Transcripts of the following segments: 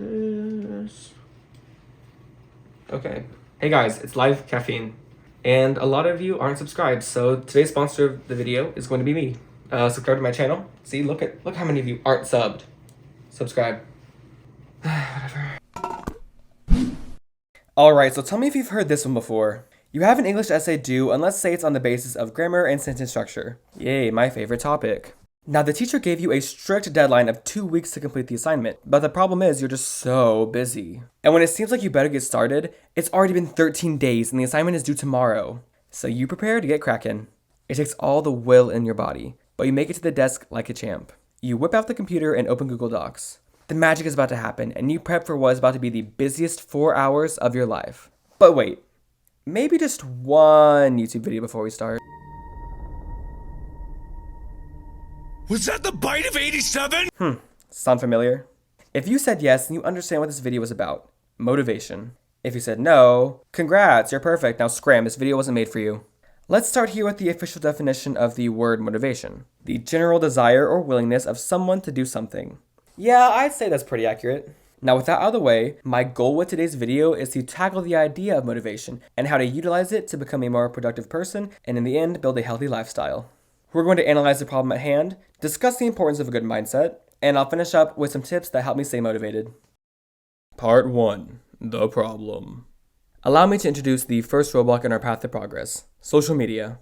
this. Okay. Hey guys, it's Live Caffeine. And a lot of you aren't subscribed, so today's sponsor of the video is going to be me. Subscribe to my channel. See, look how many of you aren't subbed. Subscribe. Whatever. Alright, so tell me if you've heard this one before. You have an English essay due, and let's say it's on the basis of grammar and sentence structure. Yay, my favorite topic. Now, the teacher gave you a strict deadline of 2 weeks to complete the assignment, but the problem is you're just so busy. And when it seems like you better get started, it's already been 13 days and the assignment is due tomorrow. So you prepare to get cracking. It takes all the will in your body, but you make it to the desk like a champ. You whip out the computer and open Google Docs. The magic is about to happen, and you prep for what is about to be the busiest 4 hours of your life. But wait, maybe just one YouTube video before we start. Was that the bite of 87? Sound familiar? If you said yes, then you understand what this video is about. Motivation. If you said no, congrats, you're perfect, now scram, this video wasn't made for you. Let's start here with the official definition of the word motivation. The general desire or willingness of someone to do something. Yeah, I'd say that's pretty accurate. Now with that out of the way, my goal with today's video is to tackle the idea of motivation and how to utilize it to become a more productive person and in the end, build a healthy lifestyle. We're going to analyze the problem at hand, discuss the importance of a good mindset, and I'll finish up with some tips that help me stay motivated. Part 1. The problem. Allow me to introduce the first roadblock in our path to progress, social media.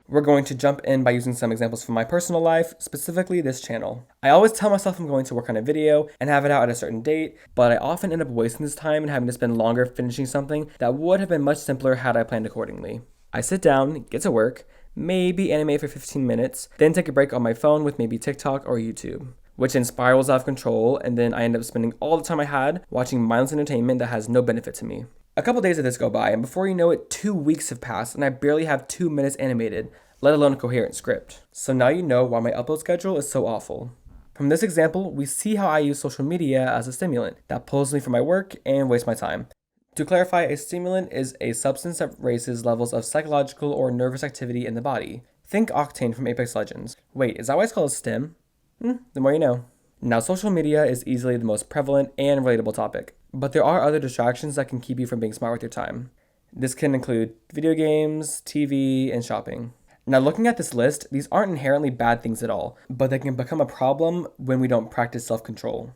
We're going to jump in by using some examples from my personal life, specifically this channel. I always tell myself I'm going to work on a video and have it out at a certain date, but I often end up wasting this time and having to spend longer finishing something that would have been much simpler had I planned accordingly. I sit down, get to work, maybe animate for 15 minutes, then take a break on my phone with maybe TikTok or YouTube, which then spirals out of control, and then I end up spending all the time I had watching mindless entertainment that has no benefit to me. A couple days of this go by, and before you know it, 2 weeks have passed, and I barely have 2 minutes animated, let alone a coherent script. So now you know why my upload schedule is so awful. From this example, we see how I use social media as a stimulant that pulls me from my work and wastes my time. To clarify, a stimulant is a substance that raises levels of psychological or nervous activity in the body. Think Octane from Apex Legends. Wait, is that why it's called a stim? The more you know. Now, social media is easily the most prevalent and relatable topic, but there are other distractions that can keep you from being smart with your time. This can include video games, TV, and shopping. Now, looking at this list, these aren't inherently bad things at all, but they can become a problem when we don't practice self-control.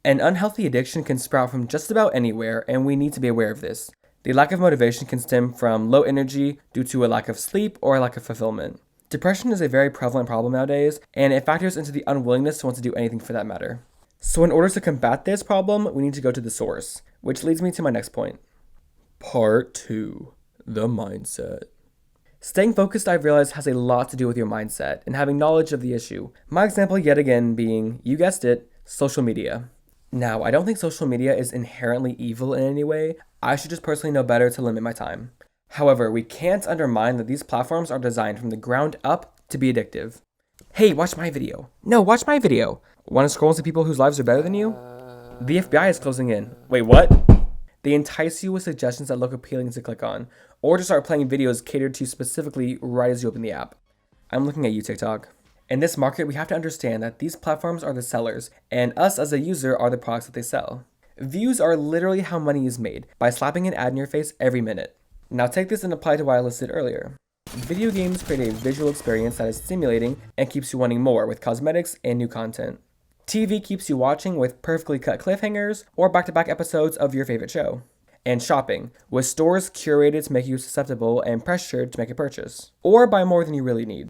An unhealthy addiction can sprout from just about anywhere, and we need to be aware of this. The lack of motivation can stem from low energy due to a lack of sleep or a lack of fulfillment. Depression is a very prevalent problem nowadays, and it factors into the unwillingness to want to do anything for that matter. So in order to combat this problem, we need to go to the source, which leads me to my next point. Part 2. The mindset. Staying focused, I've realized, has a lot to do with your mindset and having knowledge of the issue. My example yet again being, you guessed it, social media. Now, I don't think social media is inherently evil in any way. I should just personally know better to limit my time. However, we can't undermine that these platforms are designed from the ground up to be addictive. Hey, watch my video. No, watch my video. Want to scroll into people whose lives are better than you? The FBI is closing in. Wait, what? They entice you with suggestions that look appealing to click on, or to start playing videos catered to specifically right as you open the app. I'm looking at you, TikTok. In this market, we have to understand that these platforms are the sellers, and us as a user are the products that they sell. Views are literally how money is made, by slapping an ad in your face every minute. Now take this and apply to what I listed earlier. Video games create a visual experience that is stimulating and keeps you wanting more with cosmetics and new content. TV keeps you watching with perfectly cut cliffhangers or back-to-back episodes of your favorite show. And shopping, with stores curated to make you susceptible and pressured to make a purchase, or buy more than you really need.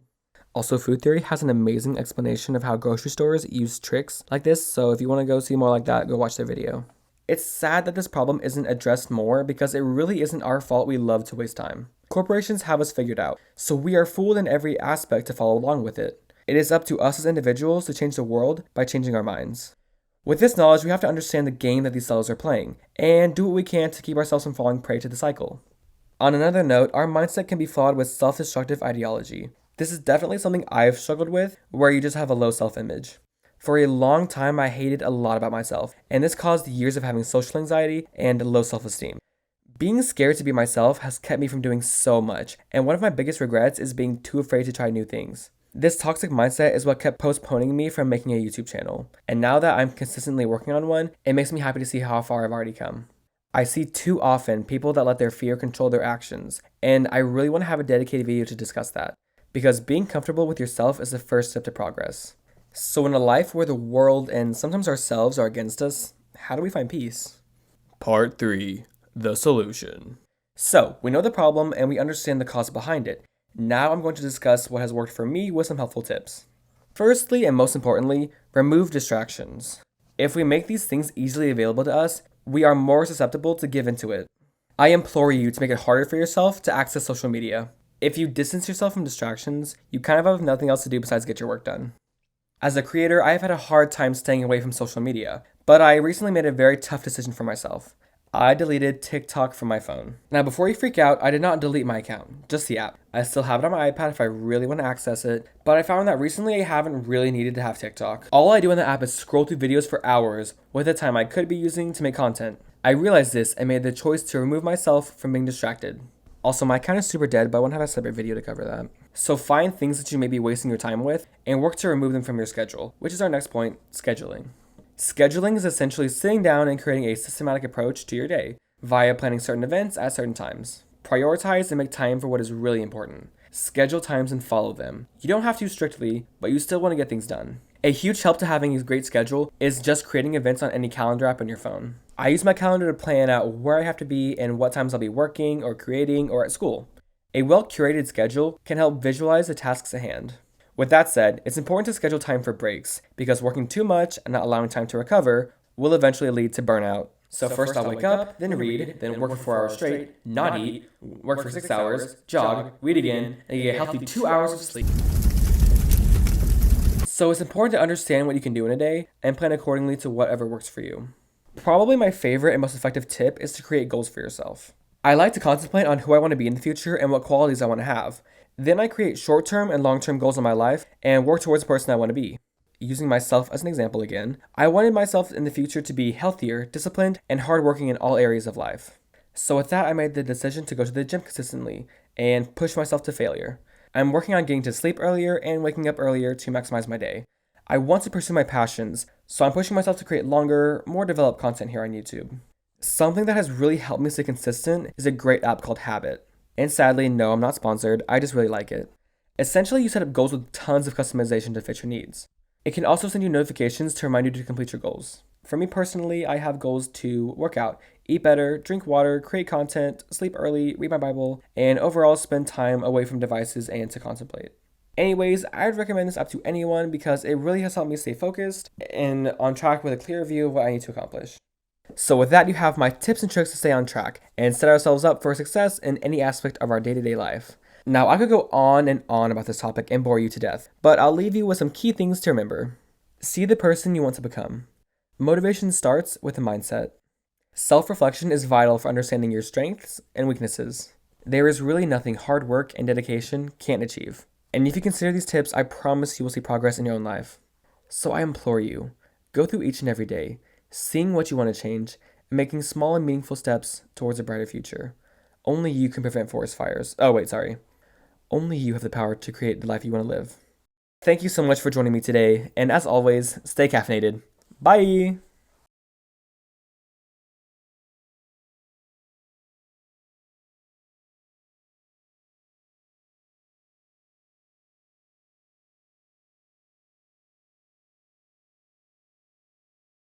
Also, Food Theory has an amazing explanation of how grocery stores use tricks like this, so if you want to go see more like that, go watch their video. It's sad that this problem isn't addressed more because it really isn't our fault we love to waste time. Corporations have us figured out, so we are fooled in every aspect to follow along with it. It is up to us as individuals to change the world by changing our minds. With this knowledge, we have to understand the game that these sellers are playing, and do what we can to keep ourselves from falling prey to the cycle. On another note, our mindset can be flawed with self-destructive ideology. This is definitely something I've struggled with, where you just have a low self-image. For a long time, I hated a lot about myself, and this caused years of having social anxiety and low self-esteem. Being scared to be myself has kept me from doing so much, and one of my biggest regrets is being too afraid to try new things. This toxic mindset is what kept postponing me from making a YouTube channel. And now that I'm consistently working on one, it makes me happy to see how far I've already come. I see too often people that let their fear control their actions, and I really want to have a dedicated video to discuss that, because being comfortable with yourself is the first step to progress. So in a life where the world and sometimes ourselves are against us, how do we find peace? Part 3. The solution. So, we know the problem and we understand the cause behind it. Now I'm going to discuss what has worked for me with some helpful tips. Firstly, and most importantly, remove distractions. If we make these things easily available to us, we are more susceptible to give into it. I implore you to make it harder for yourself to access social media. If you distance yourself from distractions, you kind of have nothing else to do besides get your work done. As a creator, I have had a hard time staying away from social media, but I recently made a very tough decision for myself. I deleted TikTok from my phone. Now, before you freak out, I did not delete my account, just the app. I still have it on my iPad if I really want to access it, but I found that recently I haven't really needed to have TikTok. All I do in the app is scroll through videos for hours with the time I could be using to make content. I realized this and made the choice to remove myself from being distracted. Also, my account is super dead, but I want to have a separate video to cover that. So find things that you may be wasting your time with and work to remove them from your schedule, which is our next point, scheduling. Scheduling is essentially sitting down and creating a systematic approach to your day via planning certain events at certain times. Prioritize and make time for what is really important. Schedule times and follow them. You don't have to strictly, but you still want to get things done. A huge help to having a great schedule is just creating events on any calendar app on your phone. I use my calendar to plan out where I have to be and what times I'll be working or creating or at school. A well-curated schedule can help visualize the tasks at hand. With that said, it's important to schedule time for breaks, because working too much and not allowing time to recover will eventually lead to burnout. So first I'll wake up, then read, then work for 4 hours straight, not eat, work for 6 hours, jog, read again, and get a healthy 2 hours of sleep. So it's important to understand what you can do in a day and plan accordingly to whatever works for you. Probably my favorite and most effective tip is to create goals for yourself. I like to contemplate on who I want to be in the future and what qualities I want to have. Then I create short-term and long-term goals in my life and work towards the person I want to be. Using myself as an example again, I wanted myself in the future to be healthier, disciplined, and hardworking in all areas of life. So with that, I made the decision to go to the gym consistently and push myself to failure. I'm working on getting to sleep earlier and waking up earlier to maximize my day. I want to pursue my passions, so I'm pushing myself to create longer, more developed content here on YouTube. Something that has really helped me stay consistent is a great app called Habit. And sadly, no, I'm not sponsored, I just really like it. Essentially, you set up goals with tons of customization to fit your needs. It can also send you notifications to remind you to complete your goals. For me personally, I have goals to work out, eat better, drink water, create content, sleep early, read my Bible, and overall spend time away from devices and to contemplate. Anyways, I'd recommend this app to anyone because it really has helped me stay focused and on track with a clear view of what I need to accomplish. So with that, you have my tips and tricks to stay on track and set ourselves up for success in any aspect of our day-to-day life. Now, I could go on and on about this topic and bore you to death, but I'll leave you with some key things to remember. See the person you want to become. Motivation starts with a mindset. Self-reflection is vital for understanding your strengths and weaknesses. There is really nothing hard work and dedication can't achieve. And if you consider these tips, I promise you will see progress in your own life. So I implore you, go through each and every day, seeing what you want to change, and making small and meaningful steps towards a brighter future. Only you can prevent forest fires. Only you have the power to create the life you want to live. Thank you so much for joining me today, and as always, stay caffeinated. Bye!